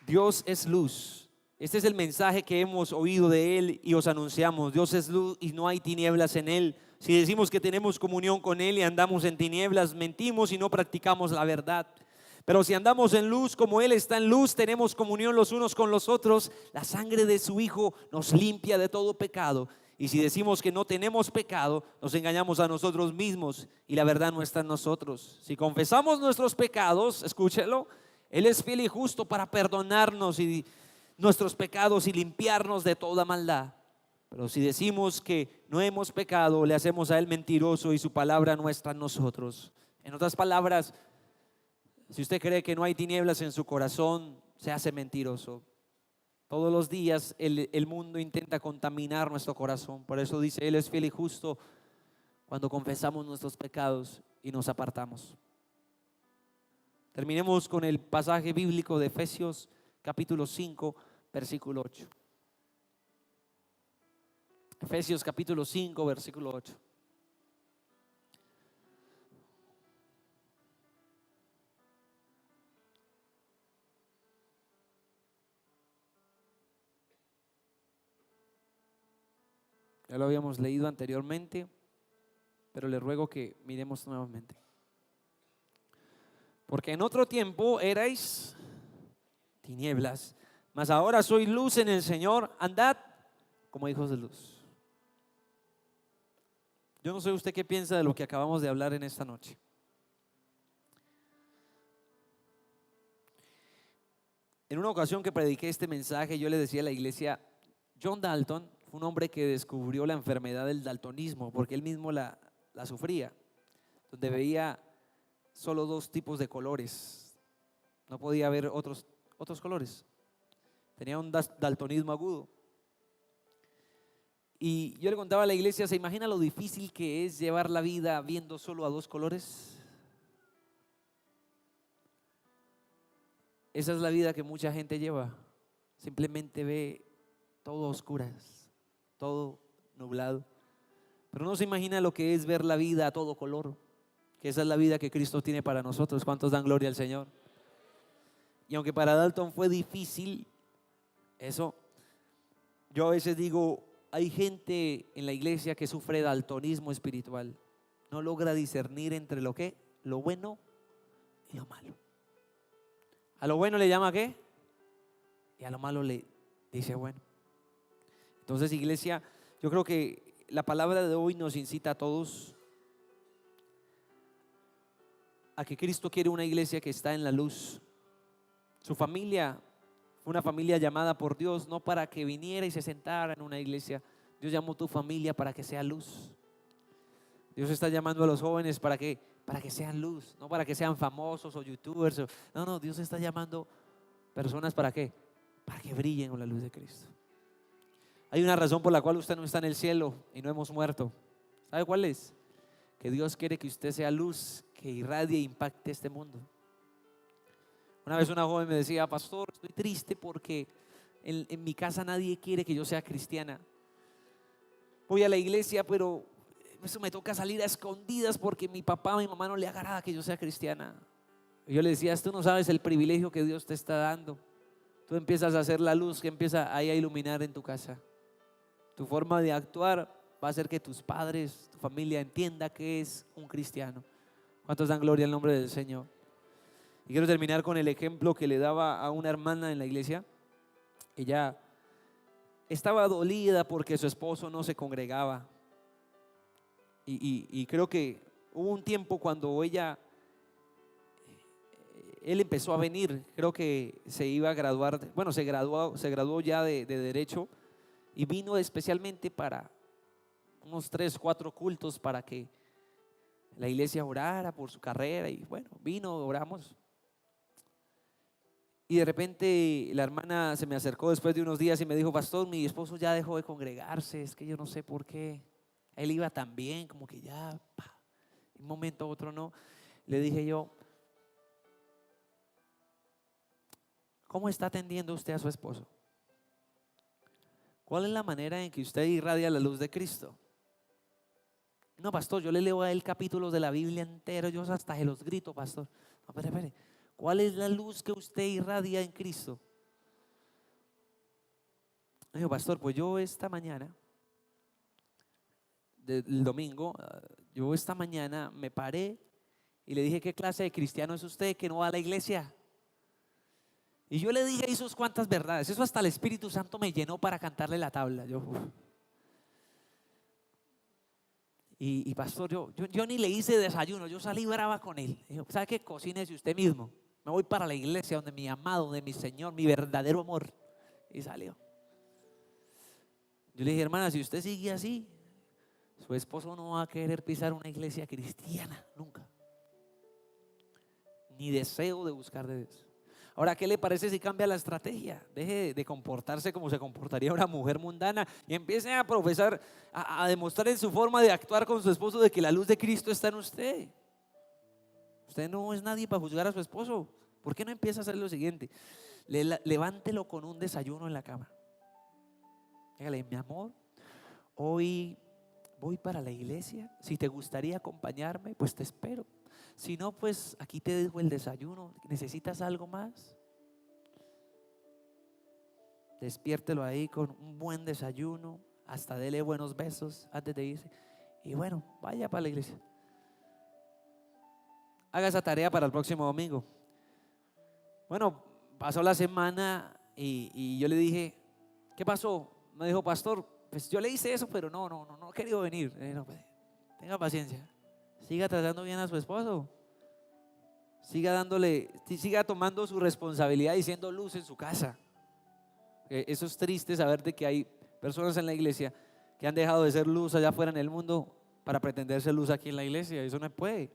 Dios es luz. Este es el mensaje que hemos oído de Él y os anunciamos. Dios es luz y no hay tinieblas en Él. Si decimos que tenemos comunión con Él y andamos en tinieblas, mentimos y no practicamos la verdad. Pero si andamos en luz como Él está en luz, tenemos comunión los unos con los otros. La sangre de su Hijo nos limpia de todo pecado. Y si decimos que no tenemos pecado, nos engañamos a nosotros mismos y la verdad no está en nosotros. Si confesamos nuestros pecados, escúchelo, Él es fiel y justo para perdonarnos y nuestros pecados y limpiarnos de toda maldad. Pero si decimos que no hemos pecado, le hacemos a Él mentiroso y su palabra no está en nosotros. En otras palabras, si usted cree que no hay tinieblas en su corazón, se hace mentiroso. Todos los días el mundo intenta contaminar nuestro corazón. Por eso dice, Él es fiel y justo cuando confesamos nuestros pecados y nos apartamos. Terminemos con el pasaje bíblico de Efesios capítulo 5, versículo 8. Efesios capítulo 5, versículo 8. Ya lo habíamos leído anteriormente, pero le ruego que miremos nuevamente. Porque en otro tiempo erais tinieblas, mas ahora sois luz en el Señor. Andad como hijos de luz. Yo no sé usted qué piensa de lo que acabamos de hablar en esta noche. En una ocasión que prediqué este mensaje, yo le decía a la iglesia, John Dalton fue un hombre que descubrió la enfermedad del daltonismo, porque él mismo la sufría, donde veía solo dos tipos de colores, no podía ver otros colores, tenía un daltonismo agudo. Y yo le contaba a la iglesia, ¿se imagina lo difícil que es llevar la vida viendo solo a dos colores? Esa es la vida que mucha gente lleva, simplemente ve todo a oscuras, todo nublado. Pero no se imagina lo que es ver la vida a todo color, que esa es la vida que Cristo tiene para nosotros. ¿Cuántos dan gloria al Señor? Y aunque para Dalton fue difícil eso, yo a veces digo, hay gente en la iglesia que sufre daltonismo espiritual, no logra discernir entre lo bueno y lo malo. A lo bueno le llama ¿qué? Y a lo malo le dice bueno. Entonces, iglesia, yo creo que la palabra de hoy nos incita a todos a que Cristo quiere una iglesia que está en la luz. Su familia fue una familia llamada por Dios no para que viniera y se sentara en una iglesia. Dios llamó a tu familia para que sea luz. Dios está llamando a los jóvenes para que sean luz, no para que sean famosos o youtubers. No, Dios está llamando personas ¿para qué? Para que brillen con la luz de Cristo. Hay una razón por la cual usted no está en el cielo y no hemos muerto. ¿Sabe cuál es? Que Dios quiere que usted sea luz, que irradie e impacte este mundo. Una vez una joven me decía, pastor, estoy triste porque en mi casa nadie quiere que yo sea cristiana. Voy a la iglesia, pero eso me toca salir a escondidas porque mi papá, mi mamá no le agrada que yo sea cristiana. Y yo le decía, tú no sabes el privilegio que Dios te está dando. Tú empiezas a hacer la luz que empieza ahí a iluminar en tu casa. Tu forma de actuar va a hacer que tus padres, tu familia entienda que es un cristiano. ¿Cuántos dan gloria al nombre del Señor? Y quiero terminar con el ejemplo que le daba a una hermana en la iglesia. Ella estaba dolida porque su esposo no se congregaba. Y creo que hubo un tiempo cuando él empezó a venir. Creo que se iba a graduar, bueno, se graduó ya de Derecho. Y vino especialmente para unos 3, 4 cultos para que la iglesia orara por su carrera. Y bueno, vino, oramos. Y de repente la hermana se me acercó después de unos días y me dijo, pastor, mi esposo ya dejó de congregarse, es que yo no sé por qué. Él iba tan bien, como que ya, de un momento a otro no. Le dije yo, ¿cómo está atendiendo usted a su esposo? ¿Cuál es la manera en que usted irradia la luz de Cristo? No, pastor, yo le leo a él capítulos de la Biblia entero, yo hasta se los grito, pastor. No, espere. ¿Cuál es la luz que usted irradia en Cristo? Me dijo, pastor, pues yo esta mañana, del domingo, yo esta mañana me paré y le dije, ¿qué clase de cristiano es usted que no va a la iglesia? Y yo le dije ahí sus cuantas verdades. Eso hasta el Espíritu Santo me llenó para cantarle la tabla. Y pastor, yo ni le hice desayuno, yo salí brava con él. Dijo, ¿sabe qué? Cocínese usted mismo. Me voy para la iglesia donde mi amado, donde mi Señor, mi verdadero amor. Y salió. Yo le dije, hermana, si usted sigue así, su esposo no va a querer pisar una iglesia cristiana nunca. Ni deseo de buscar de Dios. Ahora, ¿qué le parece si cambia la estrategia? Deje de comportarse como se comportaría una mujer mundana y empiece a profesar, a demostrar en su forma de actuar con su esposo de que la luz de Cristo está en usted. Usted no es nadie para juzgar a su esposo. ¿Por qué no empieza a hacer lo siguiente? Levántelo con un desayuno en la cama. Dígale, mi amor, hoy voy para la iglesia. Si te gustaría acompañarme, pues te espero. Si no, pues aquí te dejo el desayuno. ¿Necesitas algo más? Despiértelo ahí con un buen desayuno. Hasta dele buenos besos antes de irse. Y bueno, vaya para la iglesia. Haga esa tarea para el próximo domingo. Bueno, pasó la semana y yo le dije, ¿qué pasó? Me dijo, pastor, pues yo le hice eso, pero no he querido venir. No, pues, tenga paciencia. Siga tratando bien a su esposo. Siga tomando su responsabilidad y siendo luz en su casa. Eso es triste saber de que hay personas en la iglesia que han dejado de ser luz allá afuera en el mundo para pretender ser luz aquí en la iglesia. Eso no puede.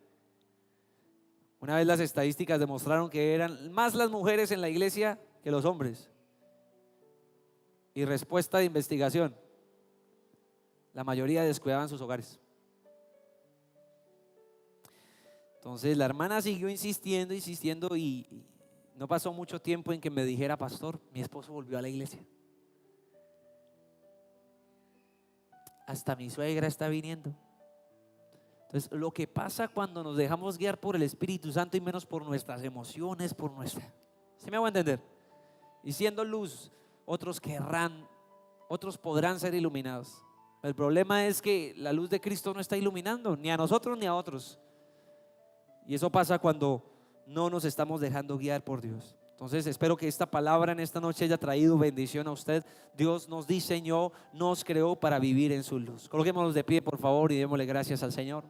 Una vez las estadísticas demostraron que eran más las mujeres en la iglesia que los hombres. Y respuesta de investigación: la mayoría descuidaban sus hogares. Entonces la hermana siguió insistiendo y no pasó mucho tiempo en que me dijera, pastor, mi esposo volvió a la iglesia. Hasta mi suegra está viniendo. Entonces lo que pasa cuando nos dejamos guiar por el Espíritu Santo y menos por nuestras emociones, ¿sí me hago entender? Y siendo luz, otros podrán ser iluminados. El problema es que la luz de Cristo no está iluminando ni a nosotros ni a otros. Y eso pasa cuando no nos estamos dejando guiar por Dios. Entonces espero que esta palabra en esta noche haya traído bendición a usted. Dios nos diseñó, nos creó para vivir en su luz. Coloquémonos de pie, por favor, y démosle gracias al Señor.